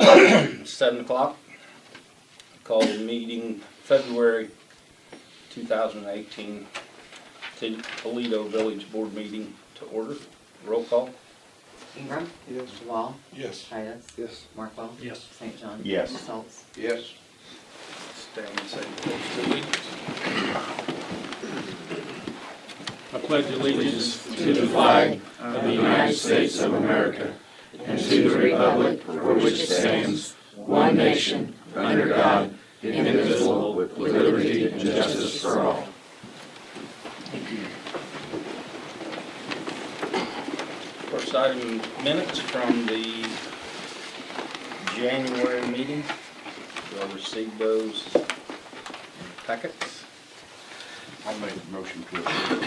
7 o'clock. Call the meeting February 2018 Toledo Village Board meeting to order. Roll call. Ingram? Yes. Wall? Yes. Titus? Yes. Markwell? Yes. St. John? Yes. Schultz? Yes. Stand and say the pledge to allegiance. I pledge allegiance to the flag of the United States of America and to the republic for which it stands, one nation, under God, indivisible, with liberty and justice for all. First item, minutes from the January meeting. You'll receive those packets. I'll make a motion to approve.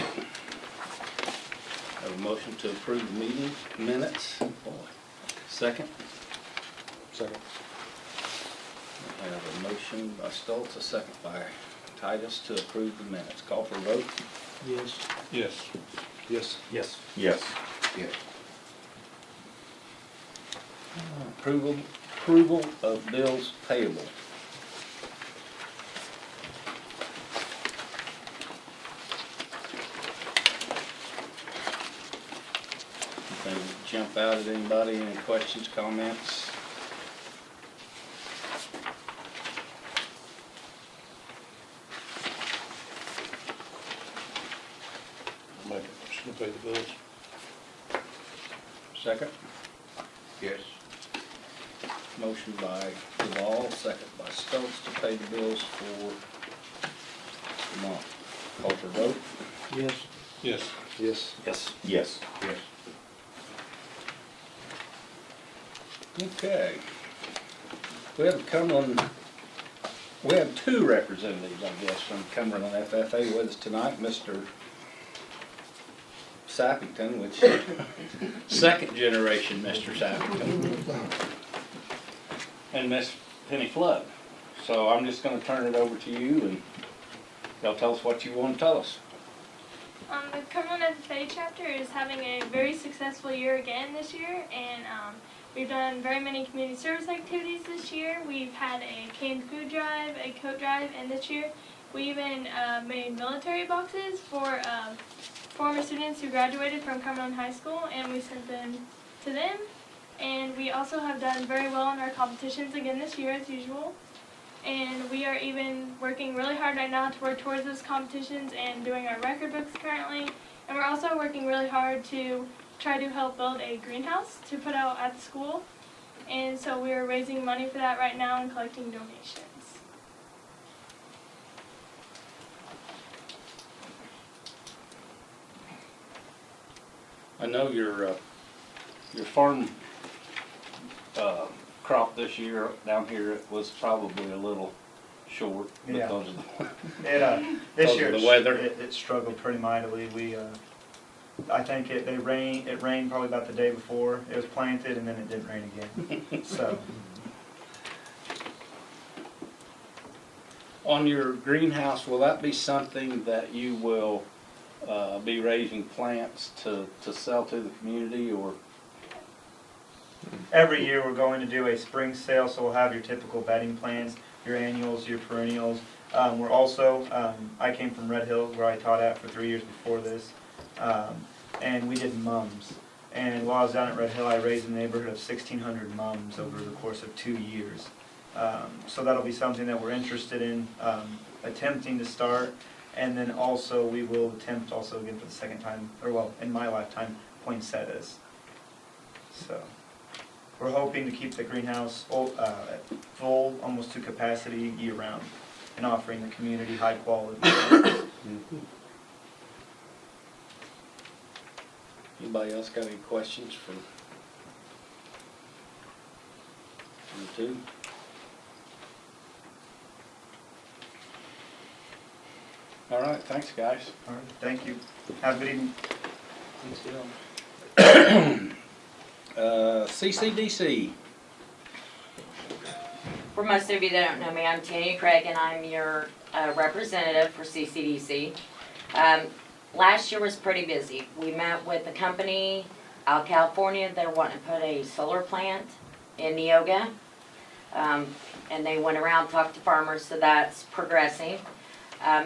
I have a motion to approve the meeting minutes. Second. Second. I have a motion by Stoltz, a second by Titus to approve the minutes. Call for a vote. Yes. Yes. Yes. Yes. Yes. Yes. Approval of bills payable. Anything jump out at anybody? Any questions, comments? Make a motion to pay the bills. Second. Yes. Motion by Duval, second by Stokes to pay the bills for the month. Call for vote. Yes. Yes. Yes. Yes. Yes. Yes. Okay. We have we have two representatives, I guess, from Cumberland FFA with us tonight. Mr. Sappington, which second generation Mr. Sappington, and Miss Penny Flood. So I'm just going to turn it over to you, and y'all tell us what you want to tell us. The Cumberland FFA chapter is having a very successful year again this year, and we've done very many community service activities this year. We've had a canned food drive, a coat drive, and this year we even made military boxes for former students who graduated from Cumberland High School, and we sent them to them. And we also have done very well in our competitions again this year as usual. And we are even working really hard right now to work towards those competitions and doing our record books currently. And we're also working really hard to try to help build a greenhouse to put out at the school. And so we are raising money for that right now and collecting donations. I know your farm crop this year down here was probably a little short Yeah. because of the This Because year of the weather. it struggled pretty mightily. I think it rained probably about the day before it was planted, and then it didn't rain again. So On your greenhouse, will that be something that you will be raising plants to sell to the community, or? every year we're going to do a spring sale, so we'll have your typical bedding plants, your annuals, your perennials. We're also, I came from Red Hill, where I taught at for 3 years before this, and we did mums. And while I was down at Red Hill, I raised a neighborhood of 1,600 mums over the course of 2 years. So that'll be something that we're interested in attempting to start. And then also we will attempt also again for the second time, or well, in my lifetime, poinsettias. So we're hoping to keep the greenhouse full, almost to capacity year round, and offering the community high quality. Anybody else got any questions for you two? All right, thanks, guys. All right, thank you. Have a good evening. CCDC. For most of you that don't know me, I'm Tanya Craig, and I'm your representative for CCDC. Last year was pretty busy. We met with a company out of California. They're wanting to put a solar plant in Neoga. And they went around, talked to farmers, so that's progressing.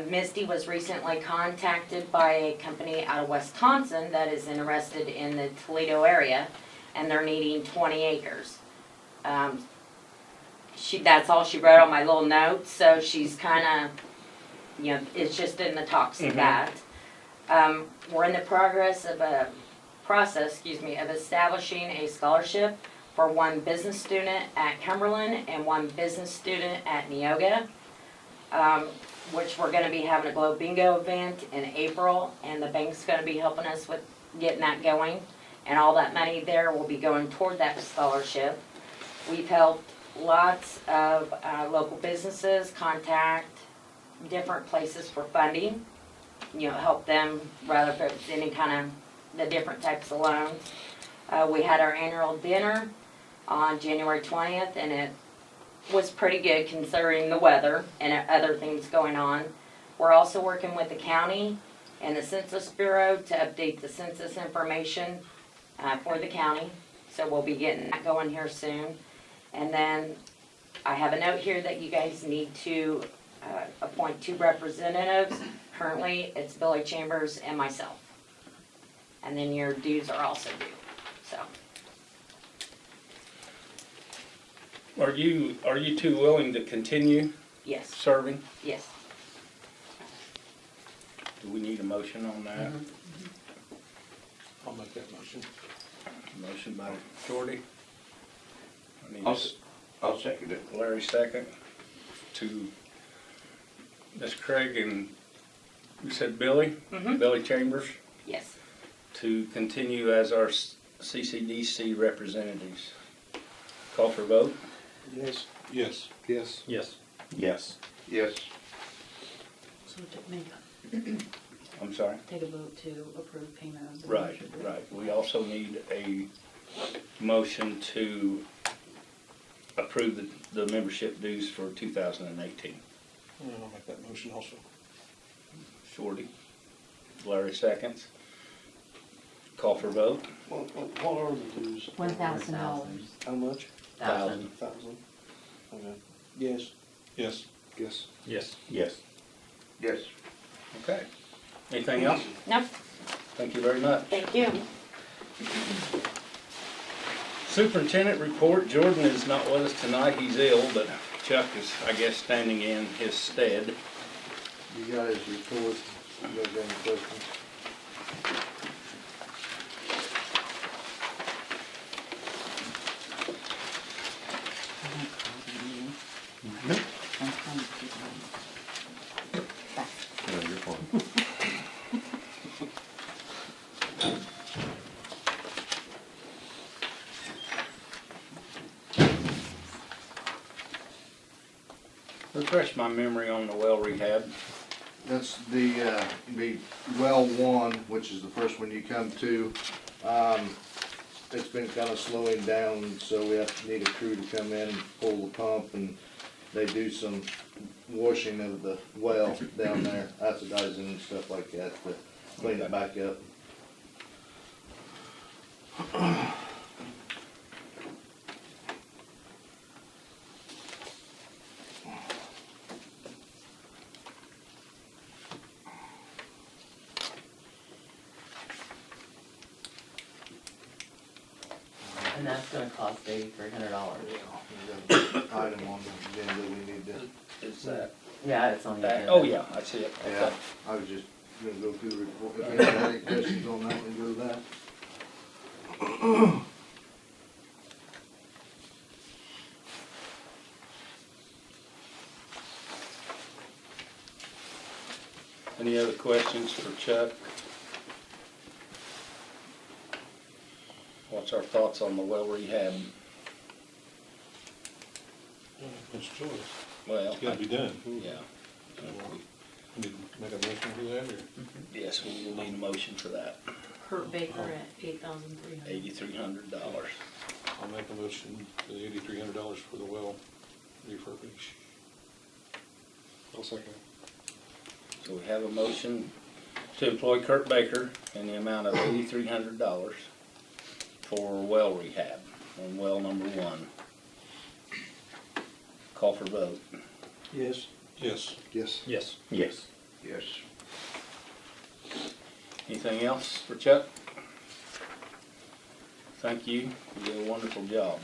Misty was recently contacted by a company out of Wisconsin that is interested in the Toledo area, and they're needing 20 acres. That's all she wrote on my little notes, so she's kinda, it's just in the talks of that. We're in the process of establishing a scholarship for one business student at Cumberland and one business student at Neoga, which we're gonna be having a Globe Bingo event in April, and the bank's gonna be helping us with getting that going. And all that money there will be going toward that scholarship. We've helped lots of local businesses contact different places for funding. Help them, rather if it's any kind of the different types of loans. We had our annual dinner on January 20th, and it was pretty good considering the weather and other things going on. We're also working with the county and the Census Bureau to update the census information for the county. So we'll be getting that going here soon. And then I have a note here that you guys need to appoint 2 representatives. Currently, it's Billy Chambers and myself. And then your dues are also due, so. Are you two willing to continue Yes, serving? yes. Do we need a motion on that? I'll make that motion. Motion by Jordy. I need I'll second it. Larry second. To Ms. Craig and, you said Billy? Billy Chambers, Yes. to continue as our CCDC representatives. Call for vote? Yes. Yes. Yes. Yes. Yes. Yes. So make I'm sorry? take a vote to approve payment of the Right, membership. right. We also need a motion to approve the membership dues for 2018. I'll make that motion also. Shorty. Larry seconds. Call for vote? What are the dues? $1,000. How much? $1,000. 1,000. Okay. Yes. Yes. Yes. Yes. Yes. Yes. Okay. Anything else? Nope, Thank you very much. thank you. Superintendent report, Jordan is not with us tonight, he's ill, but Chuck is, I guess, standing in his stead. You got his report, you guys got any questions? No, you're fine. Refresh my memory on the well rehab. That's the well 1, which is the first one you come to. It's been kind of slowing down, so we need a crew to come in and pull the pump, and they do some washing of the well down there, acidizing and stuff like that to clean it back up. And that's gonna cost $8,300. We got an item on the agenda we need to, Is that? Yeah, it's on the agenda. Oh, yeah, I see it. yeah, Okay. I was just gonna go through the report. If you have any questions on that, then go to that. Any other questions for Chuck? What's our thoughts on the well rehab? It's choice. Well, It's gotta be done. yeah. Need to make a motion for that, or? Yes, we will need a motion for that. Kurt Baker at $8,300. $8,300. I'll make a motion for the $8,300 for the well refurbish. I'll second. So we have a motion to employ Kurt Baker in the amount of $8,300 for well rehab on well number 1. Call for vote. Yes. Yes. Yes. Yes. Yes. Yes. Anything else for Chuck? Thank you. You did a wonderful job.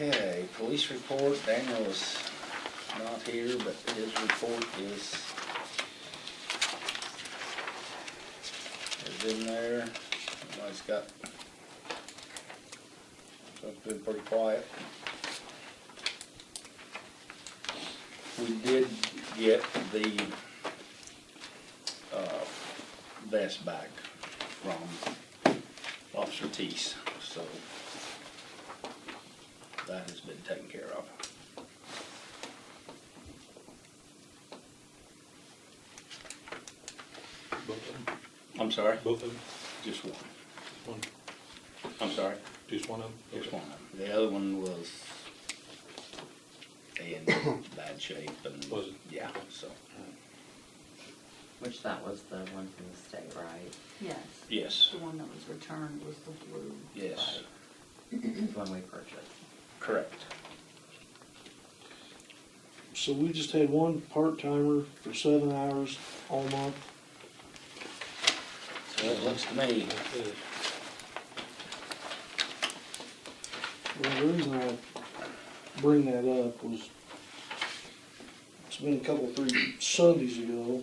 Okay, police report. Daniel is not here, but his report is in there. Everybody's got something pretty quiet. We did get the vest back from Officer Teese, so that has been taken care of. Both of them? I'm sorry? Both of them? Just one. One? I'm sorry? Just one of them? Just Okay. one of them. The other one was in bad shape and. Was it? Yeah, so, Which that was the one from the state, right? Yes, yes, the one that was returned was the blue. yes, The one we purchased. correct. So we just had one part-timer for 7 hours all month. So it looks to me, That's it. Well, the reason I bring that up was, it's been a couple, 3 Sundays ago,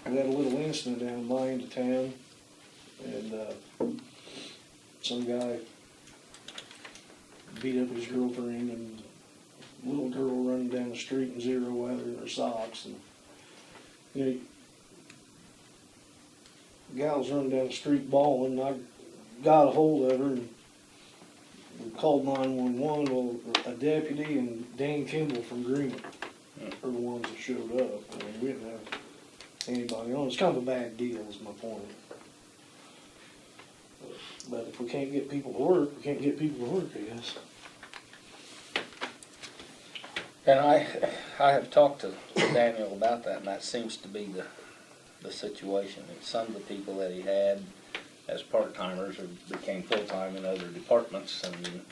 we had a little incident down my end of town, and, some guy beat up his girlfriend, and a little girl running down the street in 0 weather in her socks, and, you know, the gal was running down the street bawling, and I got a hold of her, and we called 911. Well, a deputy and Dan Kimball from Greenwood are the ones that showed up. I mean, we didn't have anybody on. It's kind of a bad deal, is my point. But if we can't get people to work, we can't get people to work, I guess. and I have talked to Daniel about that, and that seems to be the situation. It's some of the people that he had as part-timers or became full-time in other departments, and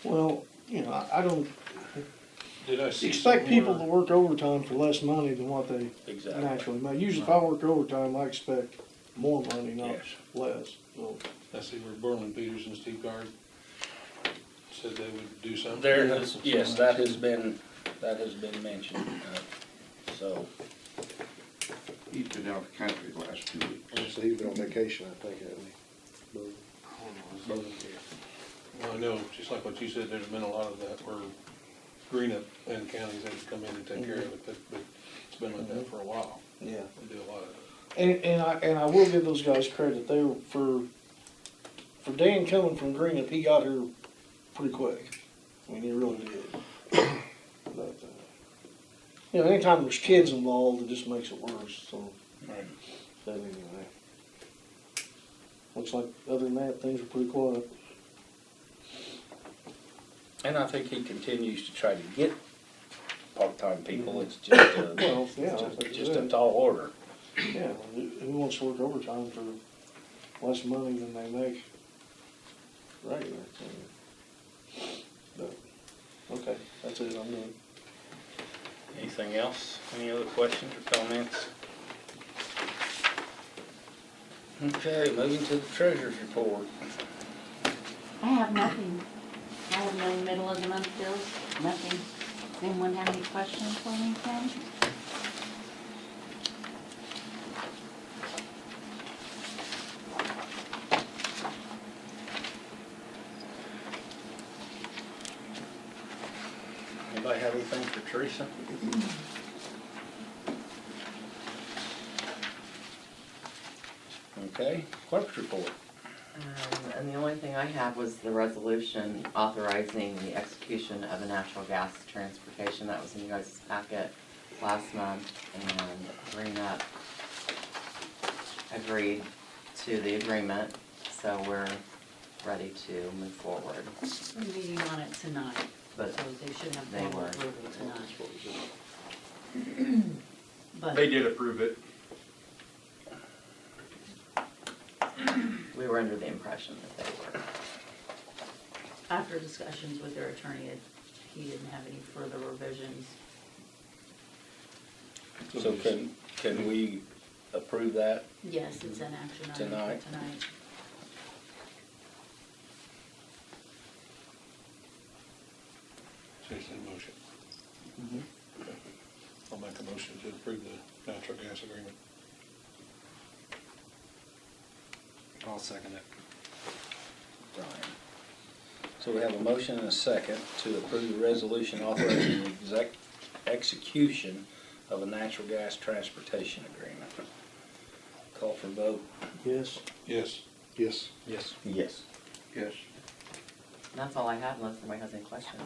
Well, you know, I don't Did I see expect people to somewhere- work overtime for less money than what they exactly. naturally make. Usually if I work overtime, I expect more money, not Yes. less. So. I see where Berlin Peters and Steve Guard said they would do something. There has, yes, that has been mentioned, so, He's been out of the country the last 2 weeks. So he's been on vacation, I think, hasn't he? Well, I know, just like what you said, there's been a lot of that where Greenup and counties had to come in and take care of it, but it's been like that for a while. Yeah. They do a lot of it. And I will give those guys credit. They were for Dan coming from Greenup, he got here pretty quick. I mean, he really did. But you know, anytime there's kids involved, it just makes it worse. So, right. but anyway, looks like other than that, things are pretty quiet. And I think he continues to try to get part-time people. It's just a, Well, yeah, it's just a tall order. Yeah, who wants to work overtime for less money than they make regular? But, okay, that's it, I'm done. Anything else? Any other questions or comments? Okay, moving to the treasurer's report. I have nothing. I have no middle of the month bills, nothing. Does anyone have any questions for me, Ken? Anybody have anything for Teresa? Okay, clerk's report. And the only thing I had was the resolution authorizing the execution of a natural gas transportation that was in you guys' packet last month, and Greenup agreed to the agreement, so we're ready to move forward. We're meeting on it tonight, so But they should have they formal were. approval tonight. But They did approve it. We were under the impression that they were. After discussions with their attorney, he didn't have any further revisions. So can we approve that? Yes, it's an action item Tonight. for tonight. Seriously, motion. I'll make a motion to approve the natural gas agreement. I'll second it. Brian. So we have a motion and a second to approve the resolution authorizing the execution of a natural gas transportation agreement. Call for vote. Yes. Yes. Yes. Yes. Yes. Yes. That's all I have unless somebody has any questions.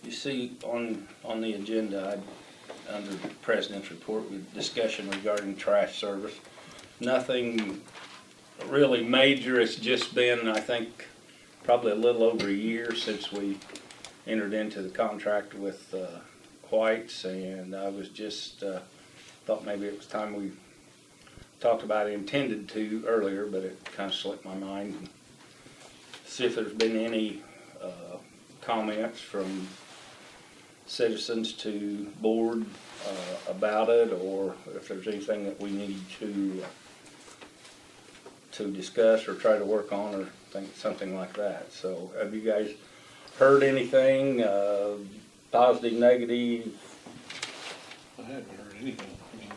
You see on the agenda, under the President's report, with discussion regarding trash service. Nothing really major, it's just been, I think, probably a little over a year since we entered into the contract with White's, and I was just, thought maybe it was time we talked about it, intended to earlier, but it kind of slipped my mind. See if there's been any comments from citizens to board about it, or if there's anything that we need to discuss or try to work on, or something like that. So have you guys heard anything, positive, negative? I haven't heard anything. I mean,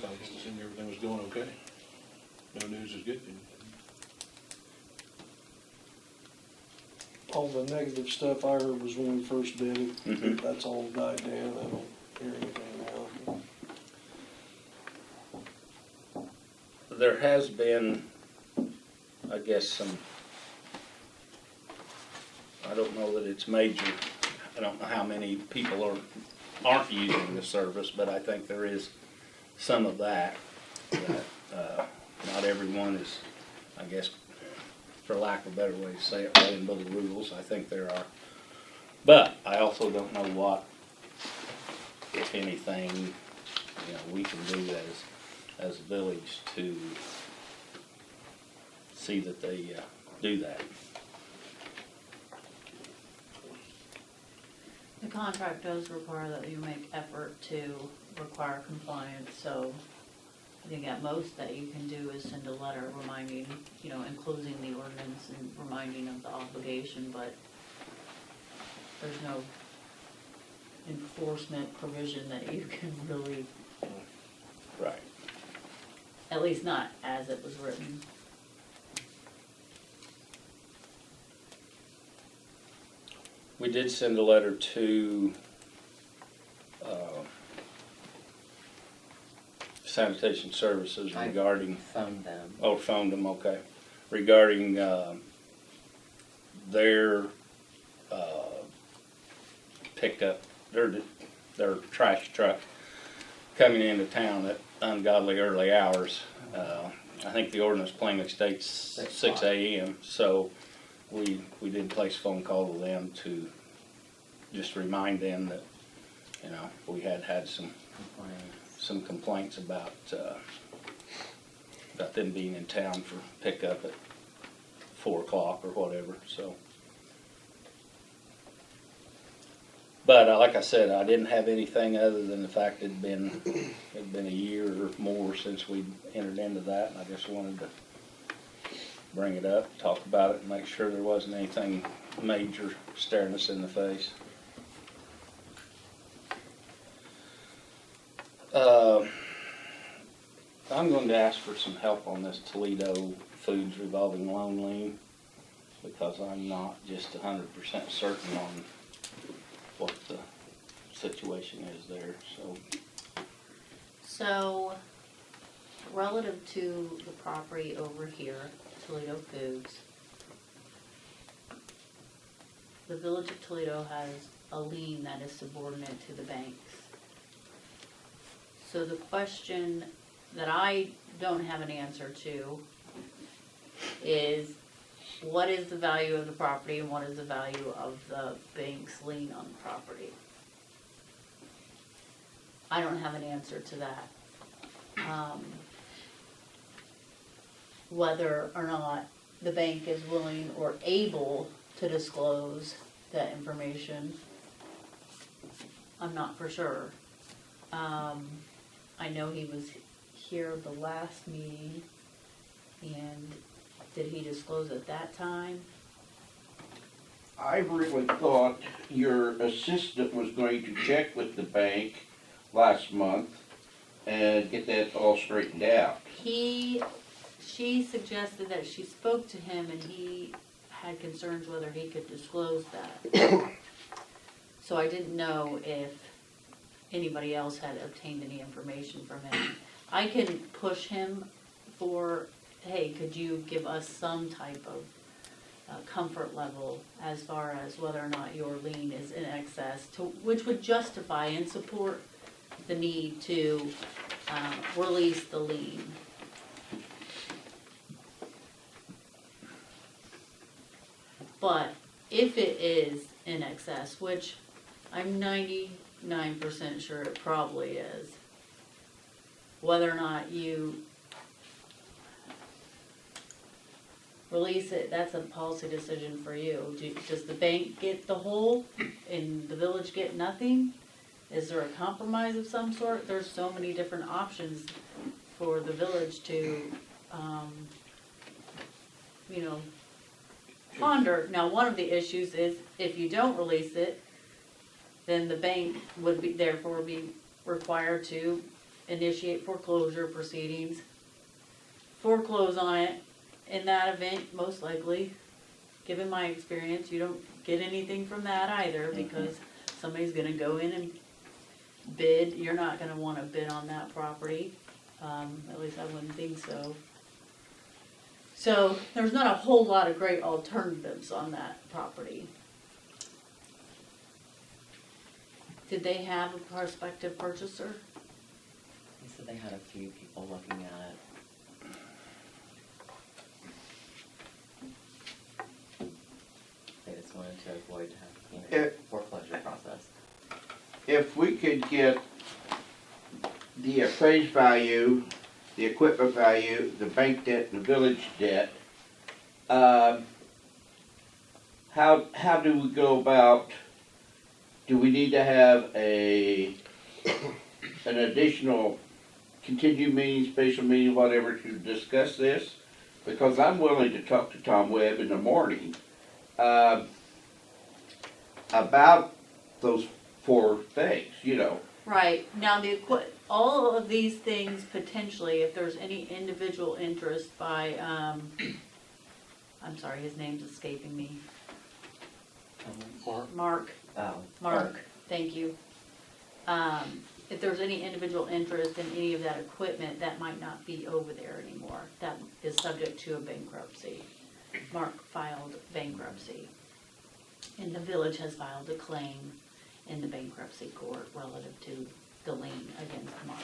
I just assumed everything was going okay. No news is good news. All the negative stuff I heard was when we first did it. Mhm. That's all died down. I don't hear anything now. There has been, I guess, some, I don't know that it's major. I don't know how many people aren't using the service, but I think there is some of that. Not everyone is, I guess, for lack of a better way to say it, playing by the rules. I think there are. But I also don't know what, if anything, we can do as a village to see that they do that. The contract does require that you make effort to require compliance, so I think at most that you can do is send a letter reminding, enclosing the ordinance and reminding of the obligation, but there's no enforcement provision that you can really, Right. at least not as it was written. We did send a letter to sanitation services I regarding, phoned them. oh, phoned them, okay, regarding their pickup, their trash truck coming into town at ungodly early hours. I think the ordinance plainly states 6 a.m., so we did place a phone call to them to just remind them that, we had some complaints about them being in town for pickup at 4 o'clock or whatever, so. But like I said, I didn't have anything other than the fact it'd been a year or more since we entered into that, and I just wanted to bring it up, talk about it, and make sure there wasn't anything major staring us in the face. I'm going to ask for some help on this Toledo Foods revolving loan lien, because I'm not just 100% certain on what the situation is there, so. So, relative to the property over here, Toledo Foods, the Village of Toledo has a lien that is subordinate to the banks. So the question that I don't have an answer to is, what is the value of the property and what is the value of the bank's lien on the property? I don't have an answer to that. Whether or not the bank is willing or able to disclose that information, I'm not for sure. I know he was here the last meeting, and did he disclose at that time? I really thought your assistant was going to check with the bank last month and get that all straightened out. She suggested that she spoke to him and he had concerns whether he could disclose that. So I didn't know if anybody else had obtained any information from him. I can push him for, hey, could you give us some type of comfort level as far as whether or not your lien is in excess, which would justify and support the need to release the lien. But if it is in excess, which I'm 99% sure it probably is, whether or not you release it, that's a policy decision for you. Does the bank get the whole and the village get nothing? Is there a compromise of some sort? There's so many different options for the village to, ponder. Now, one of the issues is if you don't release it, then the bank would therefore be required to initiate foreclosure proceedings, foreclose on it. In that event, most likely, given my experience, you don't get anything from that either, because somebody's gonna go in and bid. You're not gonna wanna bid on that property, at least I wouldn't think so. So, there's not a whole lot of great alternatives on that property. Did they have a prospective purchaser? They said they had a few people looking at it. They just wanted to avoid having a foreclosure process. If we could get the appraised value, the equipment value, the bank debt, the village debt, how do we go about, do we need to have an additional continued meeting, special meeting, whatever, to discuss this? Because I'm willing to talk to Tom Webb in the morning about those 4 things, Right, now all of these things potentially, if there's any individual interest by, I'm sorry, his name's escaping me. Mark, Oh. thank you. If there's any individual interest in any of that equipment, that might not be over there anymore. That is subject to a bankruptcy. Mark filed bankruptcy. And the village has filed a claim in the bankruptcy court relative to the lien against Mark.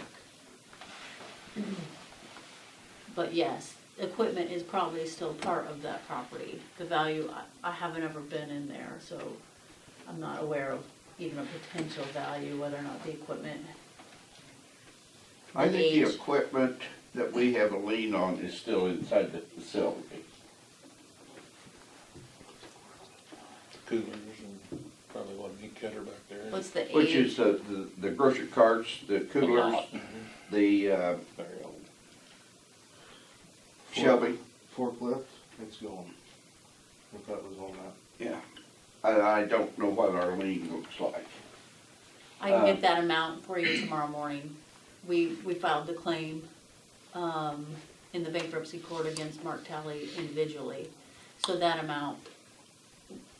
But yes, equipment is probably still part of that property. The value, I haven't ever been in there, so I'm not aware of even a potential value, whether or not the equipment. I think the age. equipment that we have a lien on is still inside the facility. Coolers and probably one meat cutter back there. What's the age? Which is the grocery carts, the coolers, the Very old. Shelby. Forklift, it's going. If that was on that. Yeah. I don't know what our lien looks like. I can get that amount for you tomorrow morning. We filed the claim, in the bankruptcy court against Mark Talley individually. So that amount,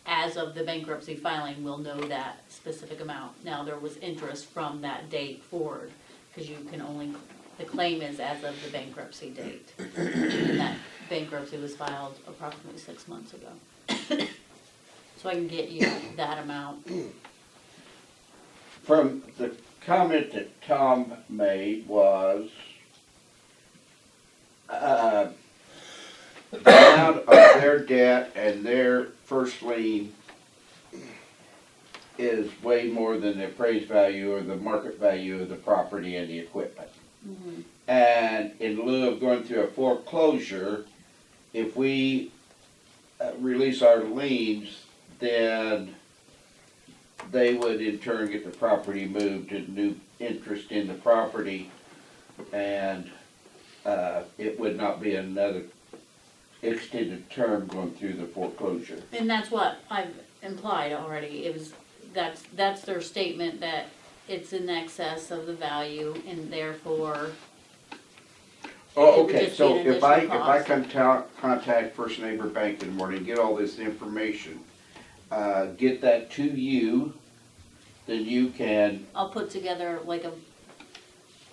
as of the bankruptcy filing, we'll know that specific amount. Now, there was interest from that date forward, because you can only, the claim is as of the bankruptcy date. And that bankruptcy was filed approximately 6 months ago. So I can get you that amount. From the comment that Tom made was, the amount of their debt and their first lien is way more than the appraised value or the market value of the property and the equipment. And in lieu of going through a foreclosure, if we release our liens, then they would in turn get the property moved to new interest in the property, and it would not be another extended term going through the foreclosure. And that's what I've implied already, it was, that's their statement that it's in excess of the value and therefore, Oh, It would okay, just so be an if I additional cost. contact First Neighbor Bank in the morning, get all this information, get that to you, then you can, I'll put together like a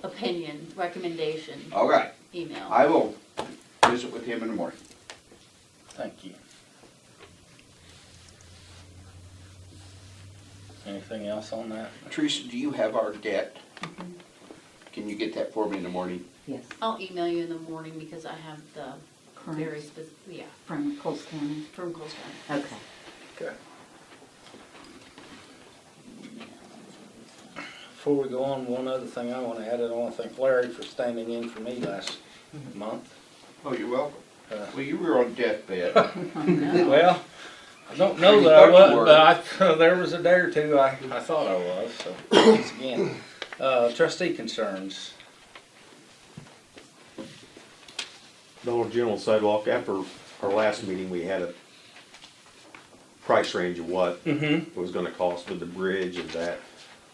opinion, recommendation all right, email. I will visit with him in the morning. Thank you. Anything else on that? Teresa, do you have our debt? Can you get that for me in the morning? Yes. I'll email you in the morning because I have the very specific, yeah, From Coles County? from Coles County. Okay. Okay. Before we go on, one other thing I want to add, I want to thank Larry for standing in for me last month. Oh, you're welcome. Uh, Well, you were on deathbed. Well, I don't know that I was, but there was a day or two I thought I was, so once again. Trustee concerns. Dollar General sidewalk, after our last meeting, we had a price range of what it was gonna cost with the bridge and that.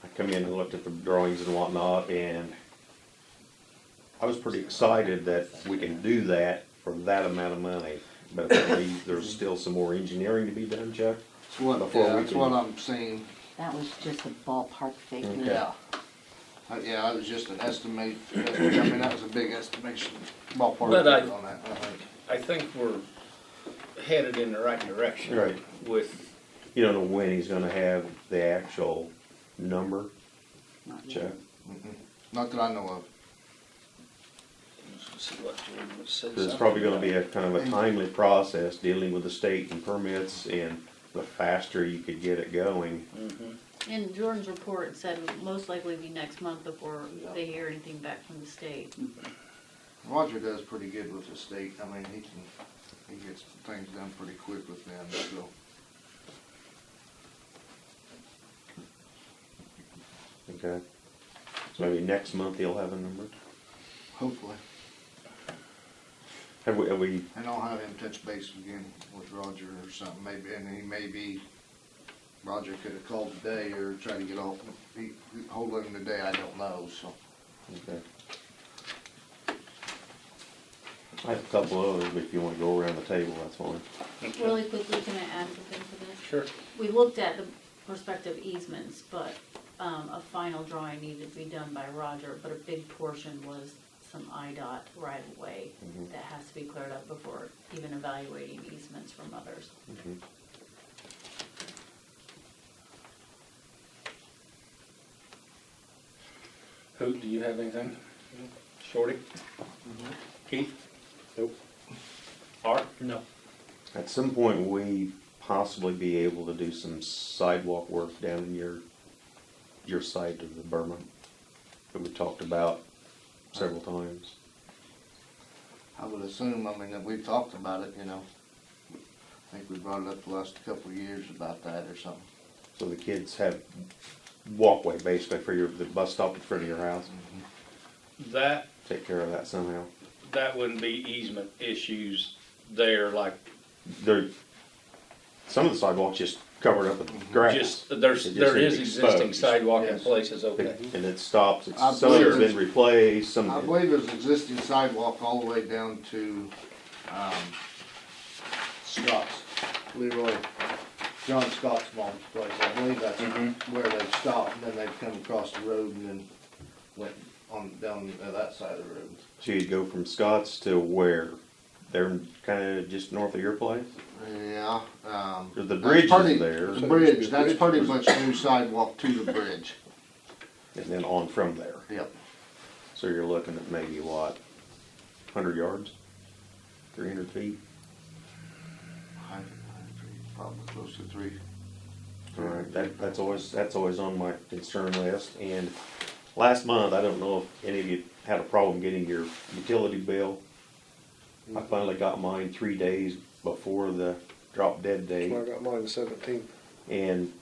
I come in and looked at the drawings and whatnot, and I was pretty excited that we can do that for that amount of money. But apparently, there's still some more engineering to be done, Chuck. That's what, Before we that's can- what I'm seeing. That was just a ballpark figure. Okay. Yeah. Yeah, it was just an estimate, I mean, that was a big estimation, ballpark But I- figure on that, I think. I think we're headed in the right direction. Right. With, You don't know when he's gonna have the actual number, Not Chuck? yet. Not that I know of. let's see what Jordan said. Because it's probably gonna be a kind of a timely process dealing with the state and permits, and the faster you could get it going. In Jordan's report, it said most likely be next month before they hear anything back from the state. Roger does pretty good with the state, I mean, he gets things done pretty quick with them, so. Okay. So maybe next month he'll have a number. Hopefully. Have we, And I'll have him touch base again with Roger or something, maybe, and he may be, Roger could have called today or tried to get hold of him today, I don't know, so. okay. I have a couple others, but if you wanna go around the table, that's fine. Really quickly, can I add something to this? Sure. We looked at the prospective easements, but a final drawing needed to be done by Roger, but a big portion was some IDOT right of way that has to be cleared up before even evaluating easements from others. Who, do you have anything? Shorty? Keith? Nope. Art? No. At some point, we possibly be able to do some sidewalk work down in your side of the Burma that we talked about several times. I would assume, I mean, that we've talked about it, you know. I think we brought it up the last couple of years about that or something. So the kids have walkway basically for the bus stop in front of your house. That, Take care of that somehow. that wouldn't be easement issues there, like, Some of the sidewalks just covered up with grass. just, It there just is needs existing exposed. sidewalk in Yes. places, okay. And it stops, I some of it's believe been replaced, some. I believe there's existing sidewalk all the way down to, Scott's, Leroy, John Scott's mom's place. I believe that's where they stopped, and then they've come across the road and then went on down that side of the road. So you'd go from Scott's to where? They're kinda just north of your place? Yeah, The bridge that's is pretty- there, The bridge, that's pretty much new sidewalk to the bridge. and then on from there. Yep. So you're looking at maybe what, 100 yards? 300 feet? Probably close to 3. All right, that's always on my concern list. And last month, I don't know if any of you had a problem getting your utility bill. I finally got mine 3 days before the drop dead date. I got mine the 17th. And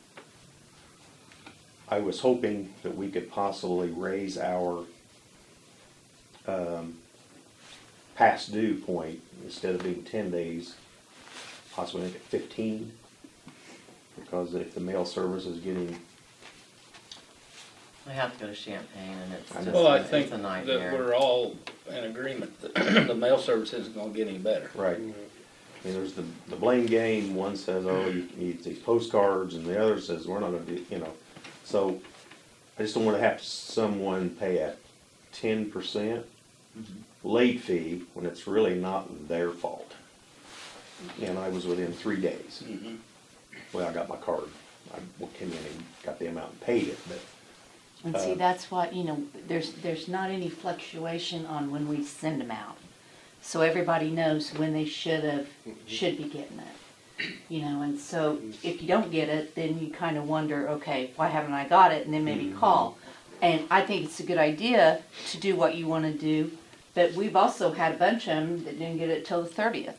I was hoping that we could possibly raise our past due point, instead of being 10 days, possibly make it 15. Because if the mail service is getting, I have to go to Champaign and it's I know. just, Well, I it's think a that nightmare. we're all in agreement that the mail service isn't gonna get any better. right, I mean, there's the blame game. One says, oh, you need these postcards, and the other says, we're not gonna do, you know. So I just don't wanna have someone pay a 10% late fee when it's really not their fault. And I was within 3 days. Mhm. Well, I got my card. I came in and got the amount and paid it, but And see, that's what, you know, there's not any fluctuation on when we send them out. So everybody knows when they should be getting it. You know, and so if you don't get it, then you kind of wonder, okay, why haven't I got it? And then maybe call. And I think it's a good idea to do what you want to do, but we've also had a bunch of them that didn't get it till the 30th.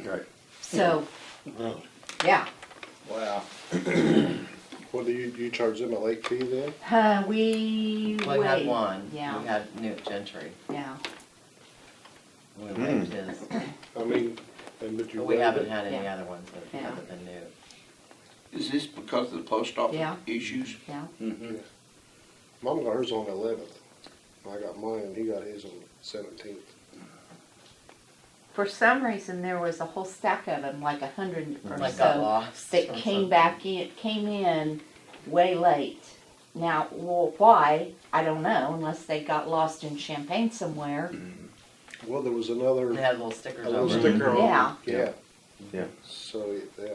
right. So, yeah. Wow. What do you charge them a late fee then? We Well, we had wait. one, Yeah. we had Newt Gentry, Yeah. we waived his, I mean, but but you we waive haven't it. had any Yeah. other ones that, Yeah. other than Newt. Is this because of the post office Yeah. issues? Yeah. Mhm. Mom got hers on the 11th. I got mine, and he got his on the 17th. For some reason, there was a whole stack of them, like 100 or Like got so, lost. that or came something. back in, came in way late. Now, well, why? I don't know, unless they got lost in Champaign somewhere. Well, there was another, They had little stickers a little over sticker on it. Yeah. Yeah. Yeah. So, yeah.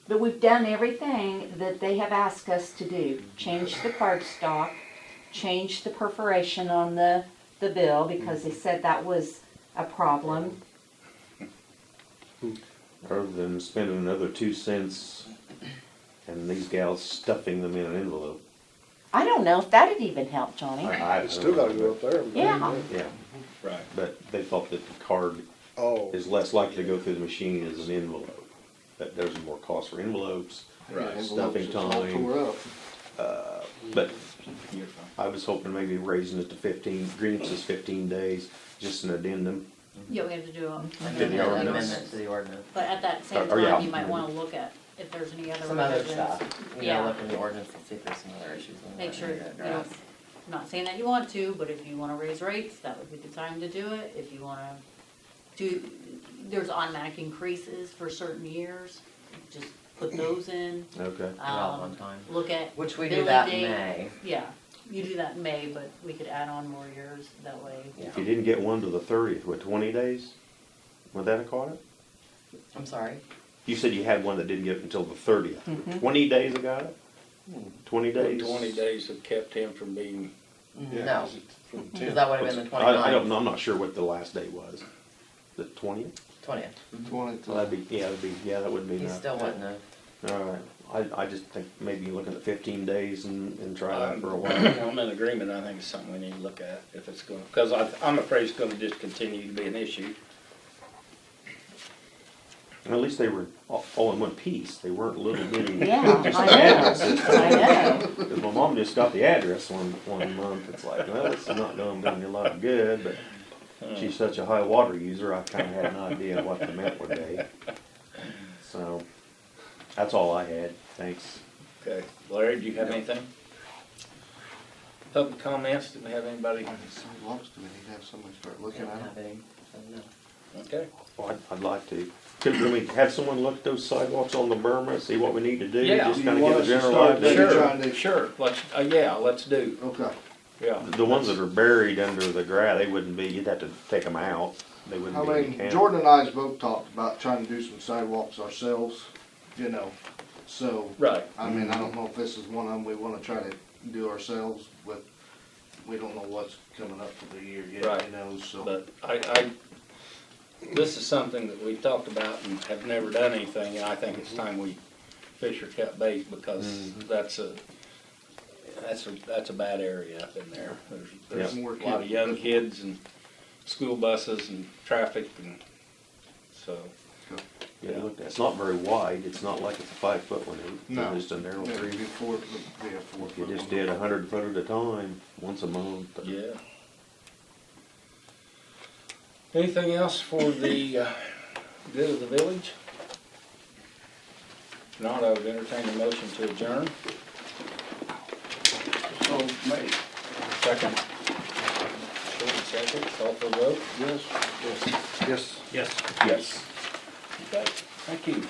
But we've done everything that they have asked us to do. Change the cardstock, change the perforation on the bill, because they said that was a problem. Rather than spending another 2 cents and these gals stuffing them in an envelope. I don't know if that'd even help, Johnny. I You still gotta go up there. and Yeah. bring it. Yeah, Right. but they thought that the card Oh. is less likely to go through the machine as an envelope. That there's more cost for envelopes, Right. stuffing All time. tore up. But You're fine. I was hoping maybe raising it to 15, Greenups is 15 days, just an addendum. Yeah, we have to do And Did then the an ordinance. amendment to the ordinance. but at that same Or, yeah. time, you might wanna look at if there's any other Some other revisions. stuff, you Yeah. know, look in the ordinance and see if there's some other issues. in Make there sure, we you need to know, address. not saying that you want to, but if you wanna raise rates, that would be the time to do it. If you wanna do, there's automatic increases for certain years, just put those in. Okay. All at one time. Look at. Which we do billing that in date. May. Yeah, you do that in May, but we could add on more years that way. If you didn't get one to the 30th, with 20 days, would that have caught it? I'm sorry? You said you had one that didn't get it until the 30th. 20 days I got it? 20 days? 20 days have kept him from being, No, From because 10. that would have been the I don't 29th. know, I'm not sure what the last day was. The 20th? 20th. 20 Well, that would be He nice. still wouldn't have. All right, I just think maybe looking at 15 days and try that for a while. I'm in agreement. I think it's something we need to look at if it's going, because I'm afraid it's going to just continue to be an issue. And at least they were all in one piece. They weren't little bitty. Yeah, just I an address. know, I know. Because my mom just got the address one month. It's like, well, this is not going to do me a lot of good, but she's such a high water user, I kind of had an idea what the meant would be. So, that's all I had. Thanks. Okay. Larry, do you have anything? Public comments? Do we have anybody? Sidewalks, do we need to have somebody start I looking don't at have them? any, so no. Okay. Well, I'd like to. Could we have someone look at those sidewalks on the Burma, see what we need to do? Yeah. Just Do kind you of want get a us to general start idea. there? Trying to- Sure. Let's do. Okay. Yeah. The ones that are buried under the grass, they wouldn't be, you'd have to take them out. They wouldn't I be in the mean, county. Jordan and I both talked about trying to do some sidewalks ourselves, you know, so, Right. I mean, I don't know if this is one of them we wanna try to do ourselves, but we don't know what's coming up for the year yet, Right. you know, so. But this is something that we've talked about and have never done anything, and I think it's time we fish or cut bait, because that's a bad area up in there. There's a lot of young kids and school buses and traffic, and so. Yeah, look, it's not very wide, it's not like it's a 5-foot one, No. it's just a narrow Yeah, creek. be 4 You just did 100 foot at a time, once a month. Yeah. Anything else for the good of the village? If not, I would entertain a motion to adjourn. So made. Second. Short second, call for a vote. Yes. Yes. Yes. Yes. Okay, thank you.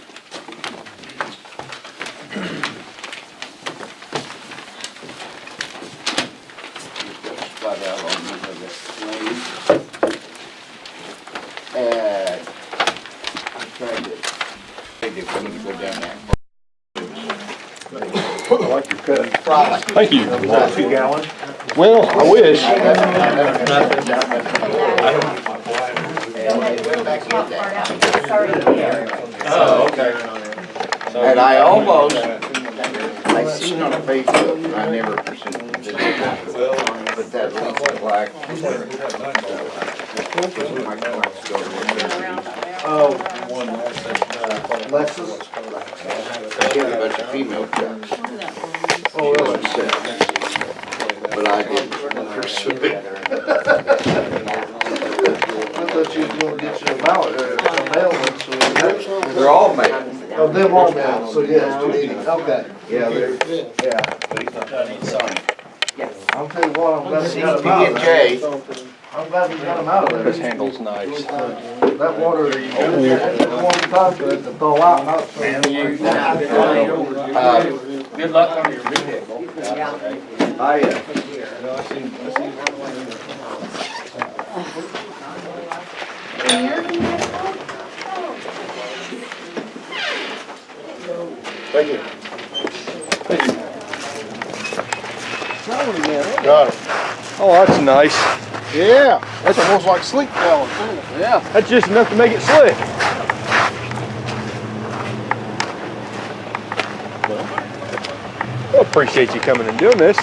Spot out on the lane. And I'm trying to, maybe if I'm gonna go down there. I like your cut. Thank you. Is that 2 gallon? Well, I wish. And they went back in there. Oh, okay. And I almost, I seen on Facebook, I never pursued it, but that link was black. Oh, Lexus? I get a bunch of female trucks. Oh, She really? was upset. But I didn't pursue it. I thought you was gonna get you a mallet, a male one, so. They're all made. Oh, them all male, so yeah, it's 280, okay. Yeah, they're, Yeah, I need some. I'll tell you what, I'm glad we got them out of CPJ. there. I'm glad we got them out of there. This handle's nice. That water, that one time, good to thaw out, not so. Good luck on your vehicle. I, Thank you. Got it. Oh, that's nice. Yeah, that's almost like sleep talent. Yeah. That's just enough to make it slick. Well, appreciate you coming and doing this.